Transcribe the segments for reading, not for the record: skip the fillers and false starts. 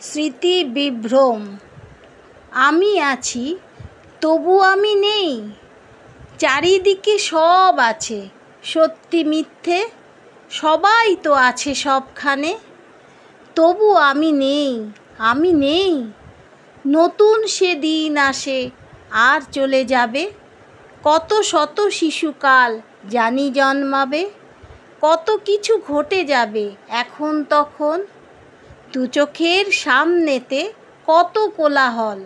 স্মৃতি বিভ্রম। আমি আছি তবু আমি নেই। চারিদিকে সব আছে, সত্যি মিথ্যে সবাই তো আছে সবখানে। তবু আমি নেই, আমি নেই। নতুন সে দিন আসে আর চলে যাবে। কত শত শিশুকাল জানি জন্মাবে। কত কিছু ঘটে যাবে এখন তখন। দু চোখের সামনেতে কত কোলাহল।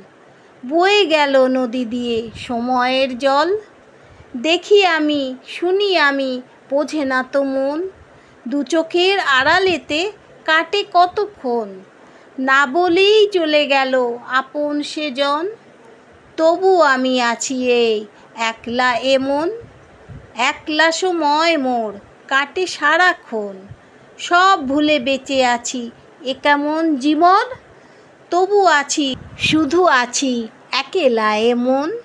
বয়ে গেল নদী দিয়ে সময়ের জল। দেখি আমি, শুনি আমি, বোঝে না তো মন। দু চোখের আড়ালেতে কাটে কতক্ষণ। না বলেই চলে গেল আপন সেজন। তবু আমি আছি এই একলা এমন। একলা সময় মোর কাটে সারাক্ষণ। সব ভুলে বেঁচে আছি এ কেমন জীবন। তবু আছি, শুধু আছি একেলা এমন।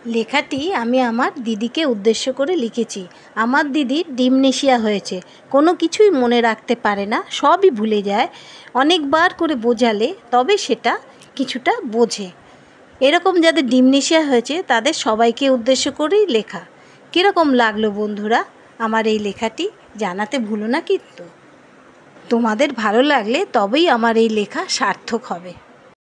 লেখাটি আমি আমার দিদিকে উদ্দেশ্য করে লিখেছি। আমার দিদির ডিমনেশিয়া হয়েছে, কোনো কিছুই মনে রাখতে পারে না, সবই ভুলে যায়। অনেকবার করে বোঝালে তবে সেটা কিছুটা বোঝে। এরকম যাদের ডিমনেশিয়া হয়েছে তাদের সবাইকে উদ্দেশ্য করেই লেখা। কীরকম লাগলো বন্ধুরা আমার এই লেখাটি জানাতে ভুলো না কিন্তু। তোমাদের ভালো লাগলে তবেই আমার এই লেখা সার্থক হবে।